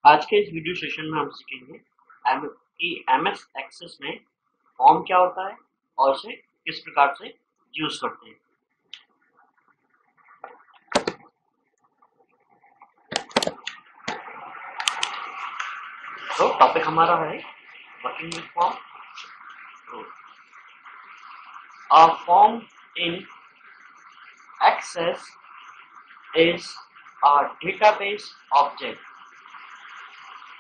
आज के इस वीडियो सेशन में हम सीखेंगे कि एमएस एक्सेस में फॉर्म क्या होता है और इसे किस प्रकार से यूज करते हैं। तो टॉपिक हमारा है working with form. A form in Access is a database object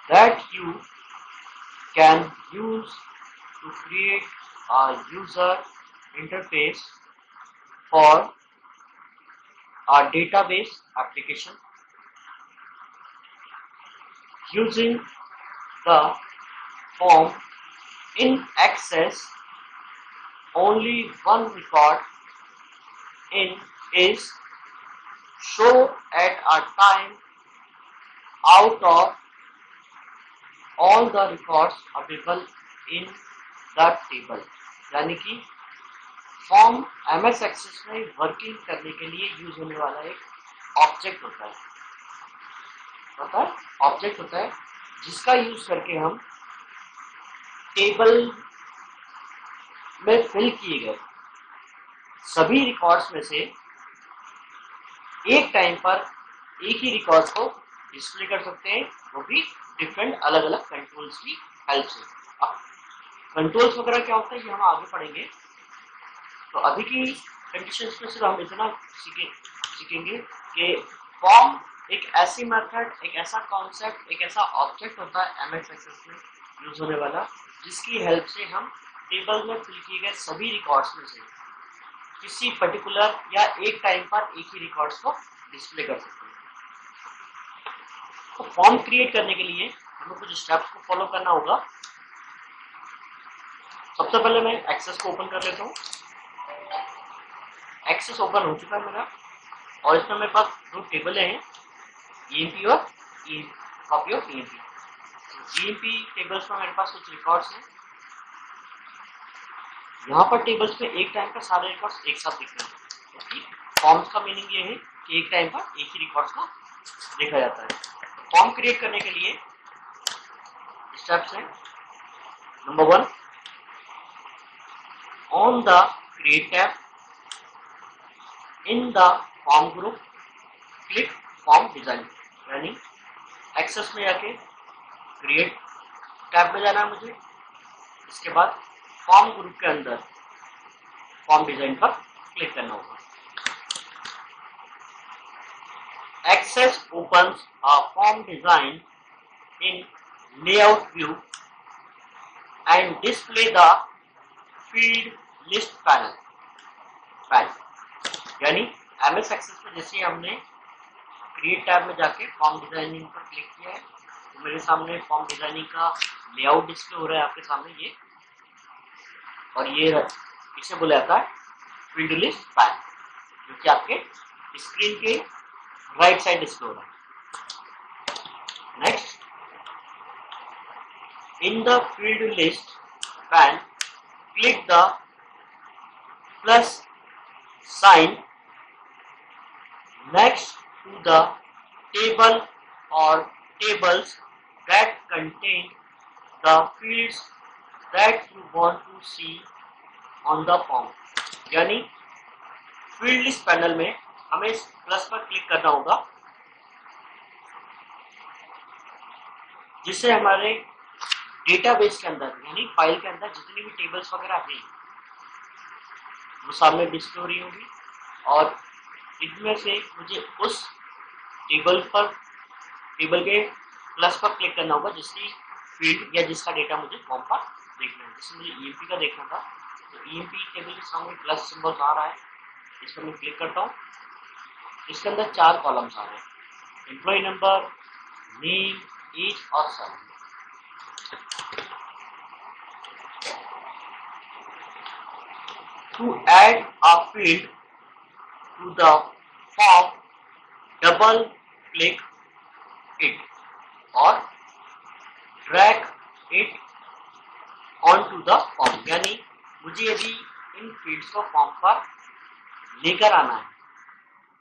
that you can use to create a user interface for a database application. Using the form in Access, only one record in is shown at a time out of all the records available in the table। यानी कि form MS access में working करने के लिए use होने वाला एक object होता है ऑब्जेक्ट होता है जिसका यूज करके हम टेबल में फिल किए गए सभी रिकॉर्ड्स में से एक टाइम पर एक ही रिकॉर्ड को डिस्प्ले कर सकते हैं, वो भी डिफरेंट अलग अलग कंट्रोल्स की हेल्प से। अब कंट्रोल्स वगैरह क्या होता है ये हम आगे पढ़ेंगे। तो अभी की कंडीशंस में सिर्फ हम इतना सीखेंगे कि फॉर्म एक ऐसी मेथड, एक ऐसा कॉन्सेप्ट, एक ऐसा ऑब्जेक्ट होता है एमएस एक्सेस में यूज होने वाला, जिसकी हेल्प से हम टेबल में फिल किए गए सभी रिकॉर्ड्स में से किसी पर्टिकुलर या एक टाइम पर एक ही रिकॉर्ड्स को डिस्प्ले कर सकते हैं। तो फॉर्म क्रिएट करने के लिए हमें कुछ स्टेप्स को फॉलो करना होगा। सबसे पहले मैं एक्सेस को ओपन कर लेता हूँ। एक्सेस ओपन हो चुका है मेरा और इसमें मेरे पास दो टेबल हैं, ईएमपी और copy of EMP. EMP tables में मेरे पास कुछ रिकॉर्ड्स हैं। यहाँ पर टेबल्स में एक टाइम पर सारे रिकॉर्ड्स एक साथ दिख रहे हैं, क्योंकि फॉर्म्स का मीनिंग ये है कि एक टाइम पर एक ही रिकॉर्ड्स को देखा जाता है। फॉर्म क्रिएट करने के लिए स्टेप्स हैं। Number 1, on the create tab in the form group click form design. यानी एक्सेस में जाके क्रिएट टैब में जाना है मुझे, इसके बाद फॉर्म ग्रुप के अंदर फॉर्म डिजाइन पर क्लिक करना होगा। Access opens a form design in layout view and display the field list panel। यानी एमएस एक्सेस में जैसे हमने क्रिएट टैब में जाके फॉर्म डिजाइनिंग पर क्लिक किया है तो मेरे सामने फॉर्म डिजाइनिंग का लेआउट डिस्प्ले हो रहा है आपके सामने ये, और ये इसे बोला जाता है फील्ड लिस्ट पैनल, जो कि आपके स्क्रीन के राइट साइड डिस्प्ले हो रहा है। Next, in the field list pane click the plus sign next to the table और tables that contain the fields that you want to see on the form। यानी field list panel में हमें इस plus पर click करना होगा, जिससे हमारे डेटाबेस के अंदर यानी फाइल के अंदर जितनी भी टेबल्स वगैरह हैं वो सामने डिस्प्ले हो रही होगी, और इनमें से मुझे उस टेबल के प्लस पर क्लिक करना होगा जिसकी फील्ड या जिसका डेटा मुझे फॉर्म पर देखना है। जैसे मुझे ईएमपी का देखना था तो ईएमपी टेबल के सामने प्लस सिंबल आ रहा है, इस पर मैं क्लिक करता हूँ। इसके अंदर 4 कॉलम्स आ रहे हैं, एम्प्लॉय नंबर, नेम, एज और salary. To add a field to the form, double click it or drag it onto the form। यानी मुझे यदि इन फील्ड्स को फॉर्म पर लेकर आना है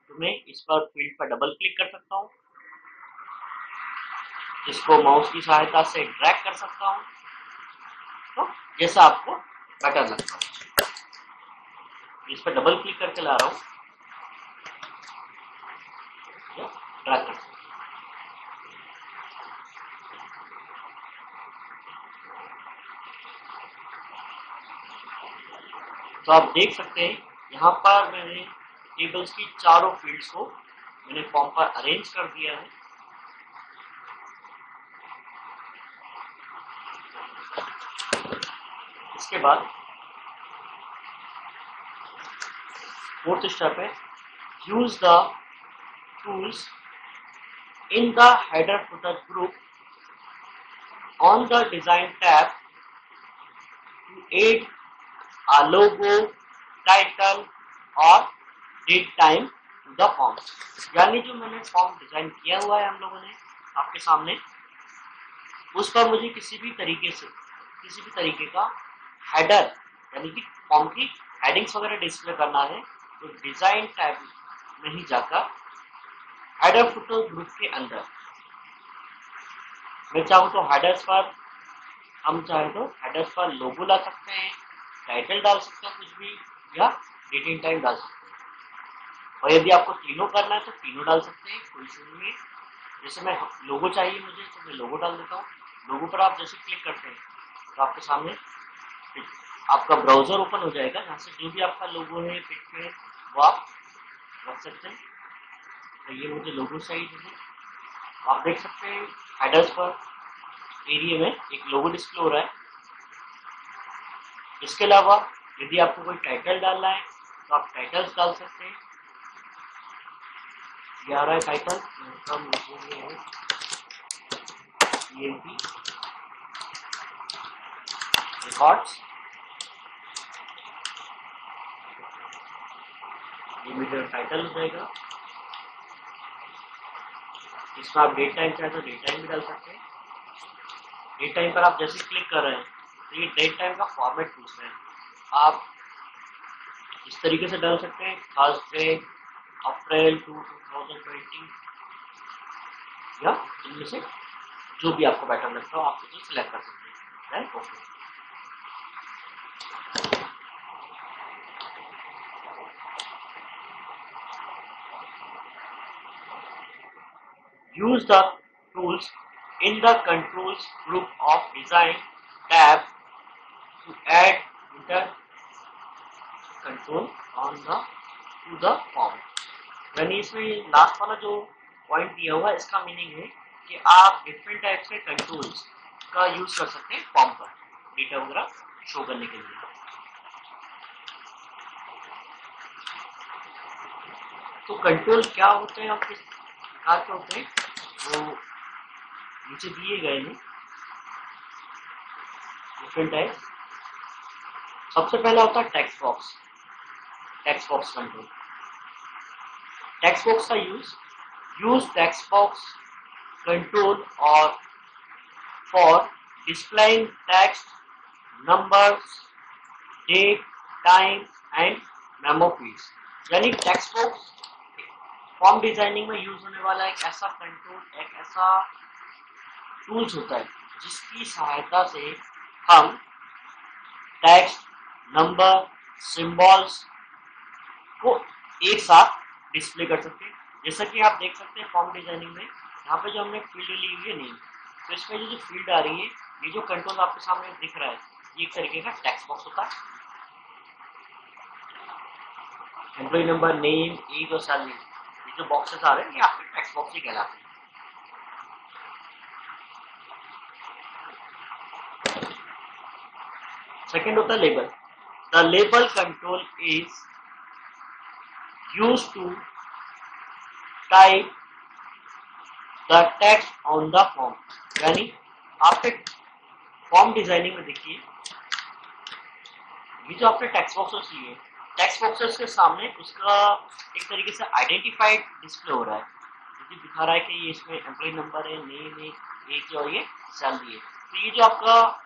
तो मैं इस पर फील्ड पर डबल क्लिक कर सकता हूँ जिसको माउस की सहायता से ड्रैग कर सकता हूँ, तो जैसा आपको बेटर लगता है। इस पर डबल क्लिक करके ला रहा हूँ, ड्रैग कर सकता हूँ। तो आप देख सकते हैं यहाँ पर मैंने टेबल्स की चारों फील्ड्स को मैंने फॉर्म पर अरेंज कर दिया है। इसके बाद फोर्थ स्टेप है, use the tools in the header footer group on the design tab to add a logo, title और date time to the form. यानी जो मैंने फॉर्म डिजाइन किया हुआ है हम लोगों ने आपके सामने, उस पर मुझे किसी भी तरीके का हेडर यानी कि फॉर्म की हेडिंग्स वगैरह डिस्प्ले करना है, तो डिजाइन टैब में ही जाकर हेडर फुटर ग्रुप के अंदर मैं चाहूँ तो हेडर्स पर लोगो ला सकते हैं, टाइटल डाल सकते हैं कुछ भी, या डेट एंड टाइम डाल सकते हैं। और यदि आपको तीनों करना है तो तीनों डाल सकते हैं, कोई इशू नहीं है। जैसे मैं लोगो चाहिए मुझे तो मैं लोगो डाल देता हूँ। लोगो पर आप जैसे क्लिक करते हैं तो आपके सामने आपका ब्राउजर ओपन हो जाएगा, जहाँ से जो भी आपका लोगो है पिक है वो आप रख सकते हैं। तो ये मुझे लोगो चाहिए। आप देख सकते हैं हेडर्स पर एरिया में एक लोगो डिस्प्ले हो रहा है। इसके अलावा यदि आपको कोई टाइटल डालना है तो आप टाइटल्स डाल सकते हैं। ये आ रहा है टाइटल, रिकॉर्ड्स, ये मेरा टाइटल हो जाएगा। इसमें आप डेट टाइम चाहे तो डेट टाइम भी डाल सकते हैं। डेट टाइम पर आप जैसे क्लिक कर रहे हैं तो ये डेट टाइम का फॉर्मेट पूछ रहे हैं। आप इस तरीके से डाल सकते हैं, थर्सडे अप्रैल 2020, या इनमें से जो भी आपको बेटर लगता हो आप इसे सिलेक्ट कर सकते हैं। Okay, use the tools in the controls group of design tab to add the control on the to the form। यानी इसमें लास्ट वाला जो पॉइंट दिया हुआ है इसका मीनिंग है कि आप डिफरेंट टाइप से कंट्रोल्स का यूज कर सकते हैं फॉर्म पर डेटा वगैरह शो करने के लिए। तो कंट्रोल क्या होते हैं और किस प्रकार के होते हैं वो नीचे दिए गए हैं डिफरेंट टाइप। सबसे पहला होता है text box control. Text box का यूज टेक्स्ट बॉक्स कंट्रोल और for displaying text, numbers, date, time and memo fields. यानी टेक्स्ट बॉक्स फॉर्म डिजाइनिंग में यूज होने वाला एक ऐसा टूल्स होता है जिसकी सहायता से हम टेक्स्ट, नंबर, सिंबल्स को एक साथ डिस्प्ले कर सकते हैं। जैसा कि आप देख सकते हैं फॉर्म डिजाइनिंग में यहाँ पे जो हमने फील्ड ली हुई है नेम, तो इसमें जो फील्ड आ रही है, ये जो कंट्रोल आपके सामने दिख रहा है, ये एक तरीके का टेक्स्ट बॉक्स होता है। एम्प्लॉय नंबर, नेम, एज और सैलरी, ये जो बॉक्सेस आ रहे हैं ये आपके टेक्स्ट बॉक्स ही कहलाते हैं। सेकेंड होता है label. The label control is used to type the text on the form. यानी आपके फॉर्म डिजाइनिंग में देखिए ये जो आपने टेक्स्ट बॉक्सेस लिए, टेक्स्ट बॉक्सेस के सामने उसका एक तरीके से आइडेंटिफाइड डिस्प्ले हो रहा है, जो दिखा रहा है कि ये इसमें एम्प्लॉय नंबर है, नेम है, एज और ये सैलरी है। तो ये जो आपका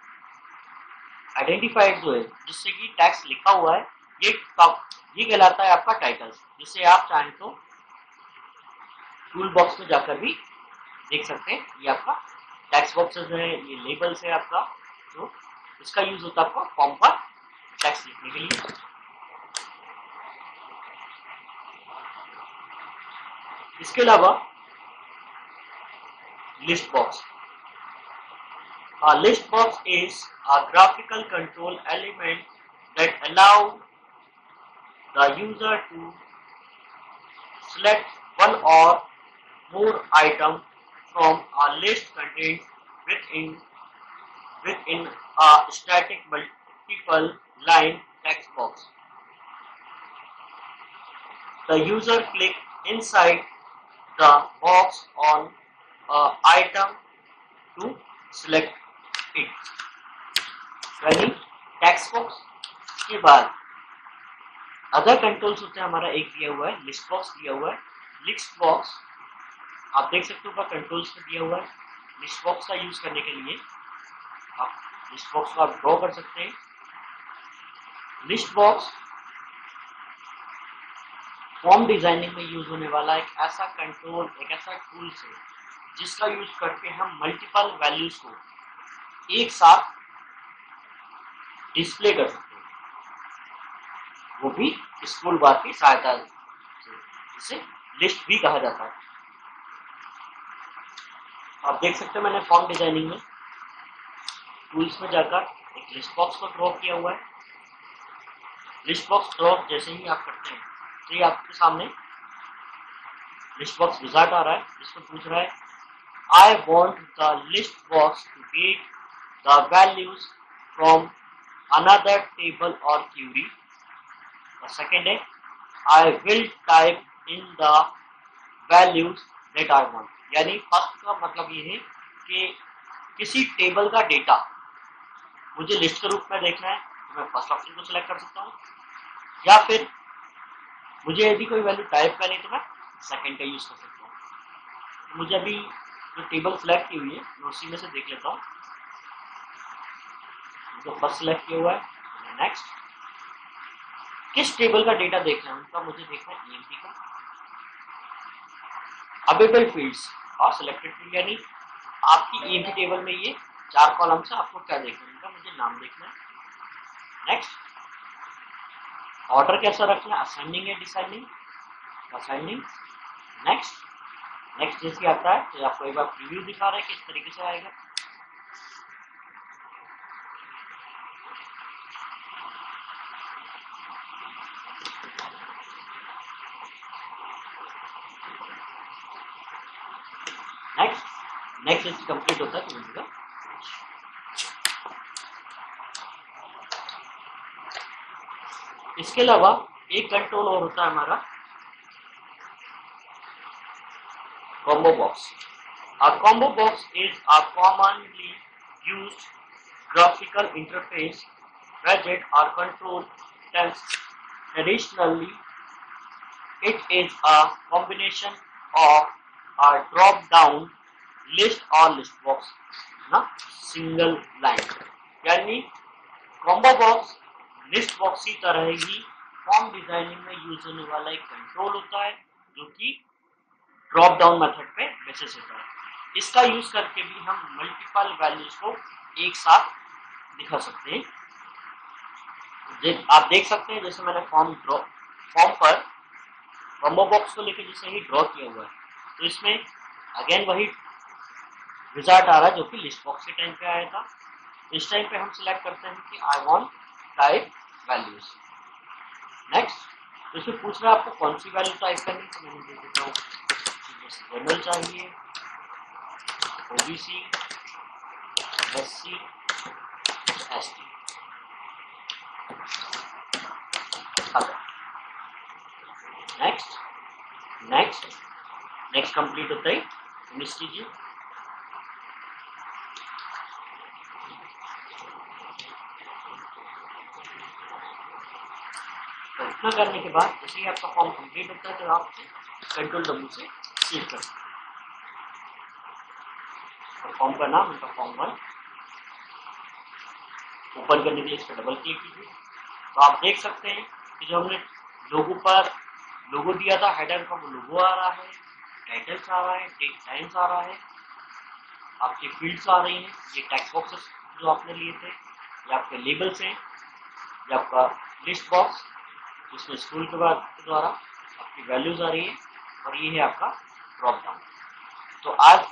आइडेंटिफाइड जो है जिससे कि टैक्स लिखा हुआ है, ये कहलाता है आपका टाइटल, जिससे आप चाहें तो टूल बॉक्स में जाकर भी देख सकते हैं ये आपका टेक्स्ट बॉक्सेस है, ये लेबल्स है आपका, जो इसका यूज होता है आपका फॉर्म पर टेक्स्ट लिखने के लिए। इसके अलावा list box. A list box is a graphical control element that allows the user to select one or more items from a list contained within a static multiple line text box. The user clicks inside the box on an item to select it. यानी text box के बाद other controls होते हैं। हमारा एक दिया हुआ है लिस्ट बॉक्स दिया हुआ है। लिस्ट बॉक्स आप देख सकते हो कंट्रोल्स में दिया हुआ है। लिस्ट बॉक्स का यूज करने के लिए आप लिस्ट बॉक्स को आप ड्रॉ कर सकते हैं। लिस्ट बॉक्स फॉर्म डिजाइनिंग में यूज होने वाला एक ऐसा कंट्रोल, एक ऐसा टूल्स है जिसका यूज करके हम मल्टीपल वैल्यूज को एक साथ डिस्प्ले कर सकते हैं, वो भी स्क्रॉल बार की सहायता से, जिसे लिस्ट भी कहा जाता है। आप देख सकते हो मैंने फॉर्म डिजाइनिंग में टूल्स में जाकर एक लिस्ट बॉक्स को ड्रॉ किया हुआ है। लिस्ट बॉक्स ड्रॉ जैसे ही आप करते हैं तो ये आपके सामने लिस्ट बॉक्स विजार्ड आ रहा है, जिसको पूछ रहा है I want the list box to get the values from another table or query. The second है I will type in the values that I want. यानी फर्स्ट का मतलब ये है कि किसी टेबल का डेटा मुझे लिस्ट के रूप में देखना है तो मैं फर्स्ट ऑप्शन को सिलेक्ट कर सकता हूँ, या फिर मुझे यदि कोई वैल्यू टाइप करनी तो मैं सेकंड का यूज कर सकता हूँ। मुझे अभी जो टेबल सेलेक्ट की हुई है मैं उसी में से देख लेता हूँ। तो फर्स्ट सेलेक्ट किया हुआ है, नेक्स्ट। किस टेबल का डेटा देखना है उनका मुझे देखना है ईएमपी का। अवेलेबल फील्ड्स और सिलेक्टेड फील्ड, यानी आपकी ईएमपी टेबल में ये 4 कॉलम से आपको क्या देखना है उनका मुझे नाम देखना है। नेक्स्ट, ऑर्डर कैसा रखना है, असेंडिंग या डिसेंडिंग, असेंडिंग। नेक्स्ट नेक्स्ट जैसे आता है तो आपको एक बार प्रीव्यू दिखा रहा है किस तरीके से आएगा। नेक्स्ट जैसे कंप्लीट होता है तो मिलेगा। इसके अलावा एक कंट्रोल और होता है हमारा combo box. A combo box is a commonly used graphical interface widget or control text. Traditionally, it is a combination of a drop-down list or list box ना single line। यानी combo box लिस्ट बॉक्स की तरह ही form designing में use होने वाला एक control होता है जो कि ड्रॉप डाउन मेथड पे बेसिस होता है। इसका यूज करके भी हम मल्टीपल वैल्यूज को एक साथ दिखा सकते हैं। आप देख सकते हैं जैसे मैंने फॉर्म पर कॉम्बो बॉक्स को लेकर जैसे ही ड्रॉ किया हुआ है तो इसमें अगेन वही रिजल्ट आ रहा है जो कि लिस्ट बॉक्स के टाइम पे आया था। इस टाइम पे हम सिलेक्ट करते हैं कि I want type values. Next, तो इसमें पूछ रहा है आपको कौन सी वैल्यू टाइप करनी, तो मैंने दे देता हूँ जनरल चाहिए, OBC, SC, ST. Next complete होता है फिनिश कीजिए। तो इतना करने के बाद जैसे ही आपका फॉर्म कंप्लीट होता है तो आप कंट्रोल डब्ल्यू से सेव कर सकते हैं। फॉर्म का नाम उनका फॉर्म 1 ओपन करने के लिए इस पर डबल क्लिक कीजिए तो आप देख सकते हैं कि जो हमने लोगो दिया था हेडर का वो लोगो आ रहा है, टाइटल्स आ रहा है, डेट टाइम्स आ रहा है। आपकी फील्ड्स आ रही हैं, ये टेक्स्ट बॉक्सेस जो आपने लिए थे, ये आपके लेबल्स हैं, ये आपका लिस्ट बॉक्स जिसमें स्कूल के द्वारा आपकी वैल्यूज आ रही है, और ये है आपका ड्रॉप डाउन। तो आज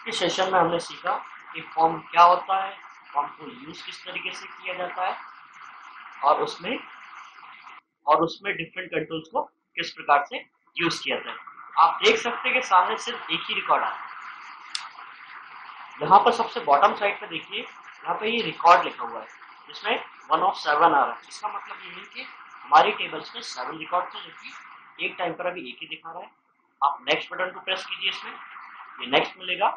के सेशन में हमने सीखा कि फॉर्म क्या होता है, फॉर्म को यूज किस तरीके से किया जाता है, और उसमें डिफरेंट कंट्रोल्स को किस प्रकार से यूज किया जाता है। आप देख सकते हैं कि सामने सिर्फ एक ही रिकॉर्ड आता है। यहाँ पर सबसे बॉटम साइड पे देखिए, यहाँ पे ये रिकॉर्ड लिखा हुआ है जिसमें 1 of 7 आ रहा है। इसका मतलब ये है कि हमारी टेबल्स में 7 रिकॉर्ड थे, जो कि एक टाइम पर अभी एक ही दिखा रहा है। आप नेक्स्ट बटन को प्रेस कीजिए, इसमें ये नेक्स्ट मिलेगा,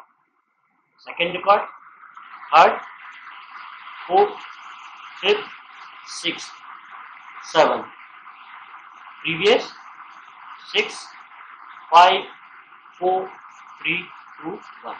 second record, third, fourth, fifth, six, 7, previous 6, 5, 4, 3, 2, 1।